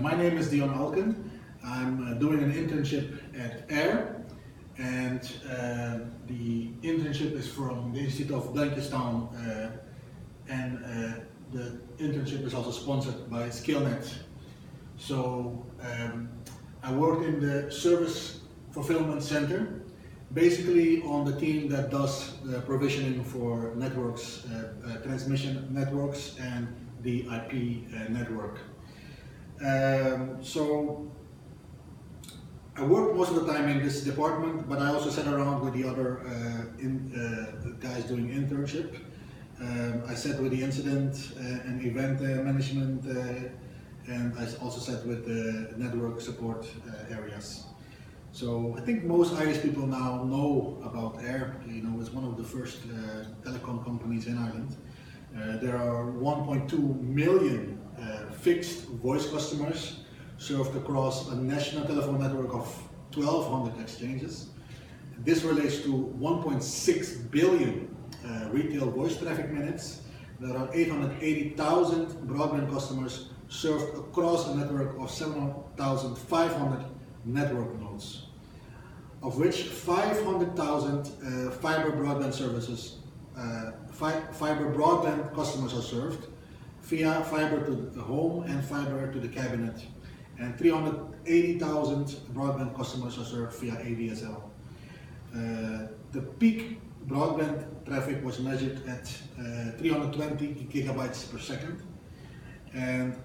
My name is Dion Alken. I'm doing an internship at AIR, and the internship is from the Institute of Blanketown, and the internship is also sponsored by SkillNet. So I worked in the Service Fulfillment Center, basically on the team that does the provisioning for networks, transmission networks, and the IP network. So I worked most of the time in this department, but I also sat around with the other guys doing internship. I sat with the incident and event management, and I also sat with the network support areas. So I think most Irish people now know about AIR. You know, it's one of the first telecom companies in Ireland. There are 1.2 million fixed voice customers served across a national telephone network of 1,200 exchanges. This relates to 1.6 billion retail voice traffic minutes. There are 880,000 broadband customers served across a network of 7,500 network nodes, of which 500,000 fiber broadband services, fiber broadband customers are served via fiber to the home and fiber to the cabinet, and 380,000 broadband customers are served via ADSL. The peak broadband traffic was measured at 320 gigabytes per second, and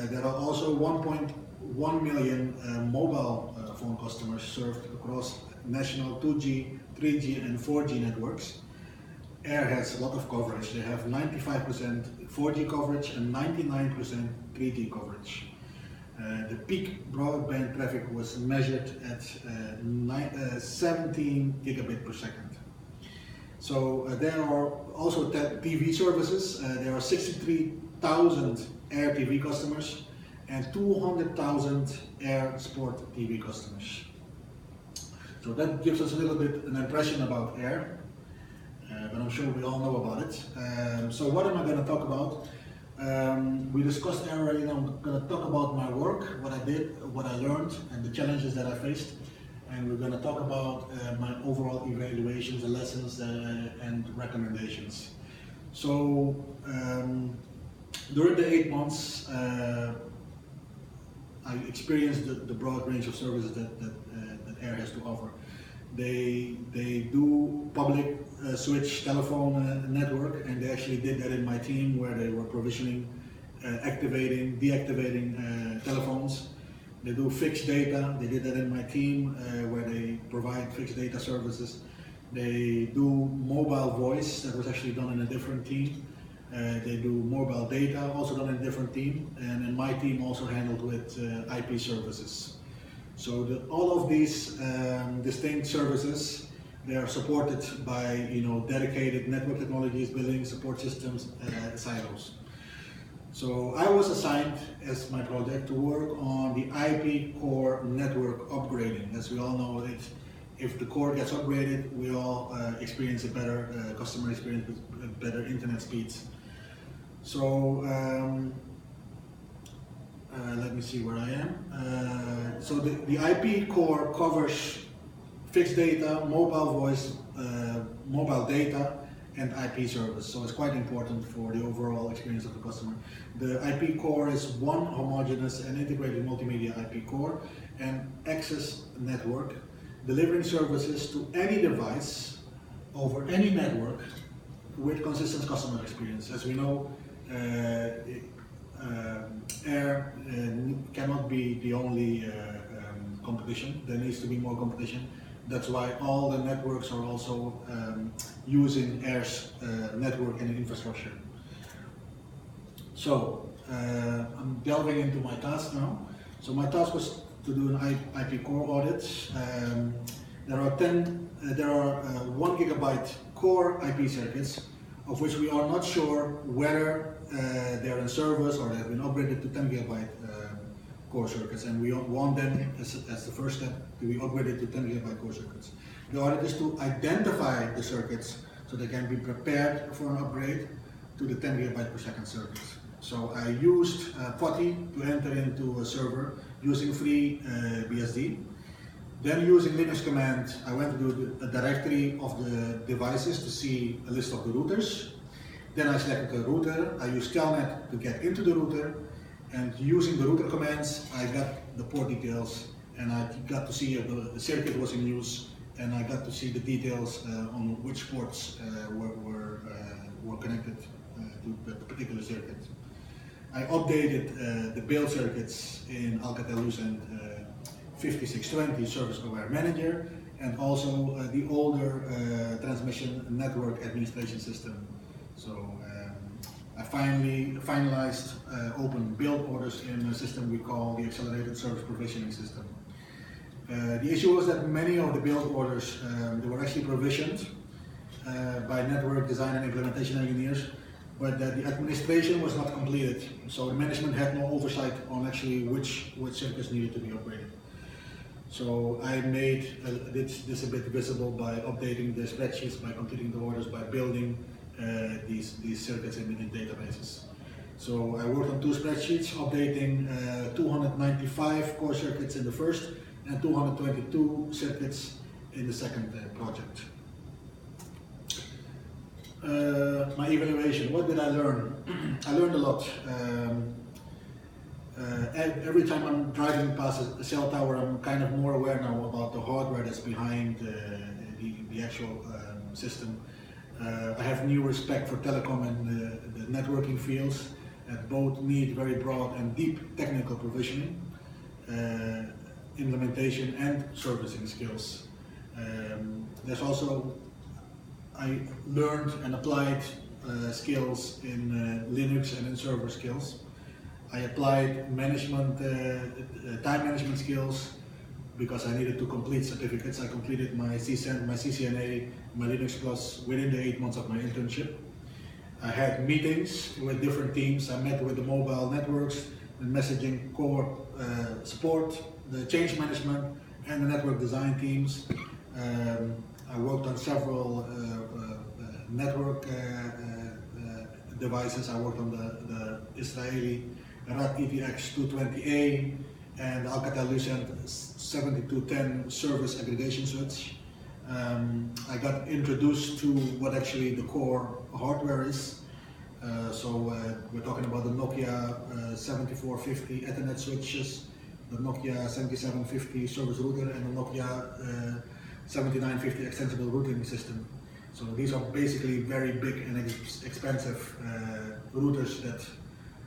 there are also 1.1 million mobile phone customers served across national 2G, 3G and 4G networks. AIR has a lot of coverage. They have 95% 4G coverage and 99% 3G coverage. The peak broadband traffic was measured at 17 gigabit per second. So there are also TV services. There are 63,000 AIR TV customers and 200,000 AIR Sport TV customers. So that gives us a little bit an impression about AIR, but I'm sure we all know about it. So what am I going to talk about? We discussed AIR already. Now I'm going to talk about my work, what I did, what I learned, and the challenges that I faced. And we're going to talk about my overall evaluations, the lessons, and recommendations. So during the 8 months, I experienced the broad range of services that AIR has to offer. They do public switch telephone network, and they actually did that in my team, where they were provisioning, activating, deactivating telephones. They do fixed data. They did that in my team, where they provide fixed data services. They do mobile voice. That was actually done in a different team. They do mobile data, also done in a different team, and in my team also handled with IP services. So all of these distinct services, they are supported by dedicated network technologies, billing, support systems, silos. So I was assigned as my project to work on the IP core network upgrading. As we all know, if the core gets upgraded, we all experience a better customer experience with better internet speeds. So let me see where I am. So the IP core covers fixed data, mobile voice, mobile data, and IP service. So it's quite important for the overall experience of the customer. The IP core is one homogeneous and integrated multimedia IP core and access network, delivering services to any device over any network with consistent customer experience. As we know, AIR cannot be the only competition. There needs to be more competition. That's why all the networks are also using AIR's network and infrastructure. So I'm delving into my task now. So my task was to do an IP core audit. There are 1 gigabyte core IP circuits, of which we are not sure whether they're in service or they have been upgraded to 10 gigabyte core circuits, and we want them as the first step to be upgraded to 10 gigabyte core circuits. The audit is to identify the circuits so they can be prepared for an upgrade to the 10 gigabyte per second circuits. So I used PuTTY to enter into a server using free BSD. Then using Linux command, I went to the directory of the devices to see a list of the routers. Then I selected the router, I used telnet to get into the router, and using the router commands, I got the port details, and I got to see if the circuit was in use, and I got to see the details on which ports were connected to the particular circuit. I updated the build circuits in Alcatel-Lucent 5620 Service Aware Manager, and also the older transmission network administration system. So I finally finalized open build orders in a system we call the Accelerated Service Provisioning System. The issue was that many of the build orders they were actually provisioned by network design and implementation engineers, but that the administration was not completed. So the management had no oversight on actually which circuits needed to be upgraded. So I made this a bit visible by updating the spreadsheets, by completing the orders, by building these circuits in databases. So I worked on two spreadsheets, updating 295 core circuits in the first and 222 circuits in the second project. My evaluation, what did I learn? I learned a lot. Every time I'm driving past a cell tower, I'm kind of more aware now about the hardware that's behind the actual system. I have new respect for telecom and the networking fields that both need very broad and deep technical provisioning, implementation and servicing skills. There's also, I learned and applied skills in Linux and in server skills. I applied management, time management skills because I needed to complete certificates. I completed my CCNA, my Linux Plus within the 8 months of my internship. I had meetings with different teams. I met with the mobile networks, the messaging core support, the change management, and the network design teams. I worked on several network devices. I worked on the Israeli RAD ETX 220A and the Alcatel-Lucent 7210 service aggregation switch. I got introduced to what actually the core hardware is. We're talking about the Nokia 7450 Ethernet switches, the Nokia 7750 service router, and the Nokia 7950 extensible routing system. So these are basically very big and expensive routers that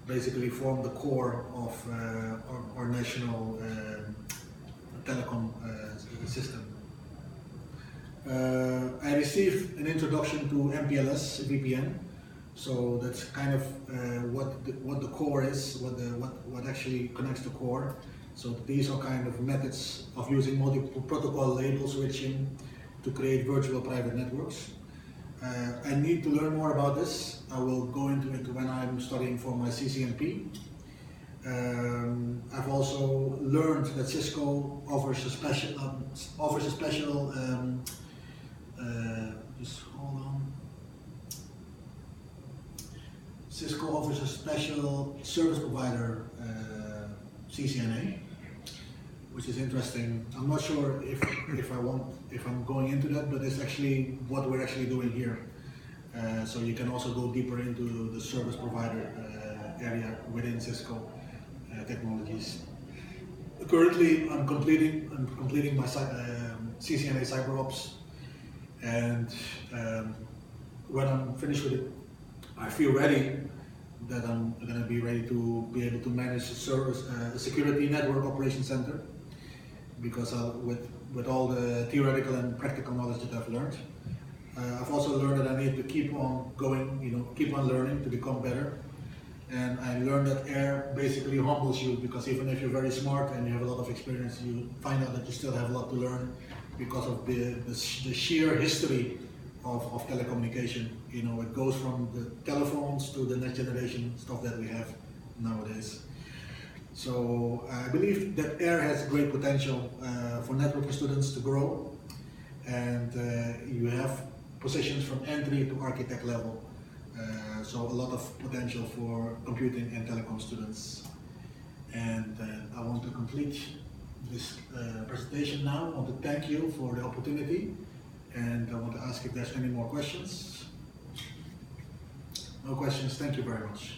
basically form the core of our national telecom system. I received an introduction to MPLS VPN, so that's kind of what the core is, what actually connects the core. So these are kind of methods of using multiple protocol label switching to create virtual private networks. I need to learn more about this. I will go into it when I'm studying for my CCNP. I've also learned that Cisco offers a special, just hold on. Cisco offers a special service provider CCNA, which is interesting. I'm not sure if I'm going into that, but it's actually what we're actually doing here. So you can also go deeper into the service provider area within Cisco technologies. Currently, I'm completing my CCNA CyberOps, and when I'm finished with it, I feel ready that I'm going to be ready to be able to manage a security network operation center, because with all the theoretical and practical knowledge that I've learned. I've also learned that I need to keep on going, keep on learning to become better. And I learned that AIR basically humbles you, because even if you're very smart and you have a lot of experience, you find out that you still have a lot to learn because of the sheer history of telecommunication. It goes from the telephones to the next generation stuff that we have nowadays. So I believe that AIR has great potential for networking students to grow, and you have positions from entry to architect level. So a lot of potential for computing and telecom students. And I want to complete this presentation now. I want to thank you for the opportunity, and I want to ask if there's any more questions. No questions, thank you very much.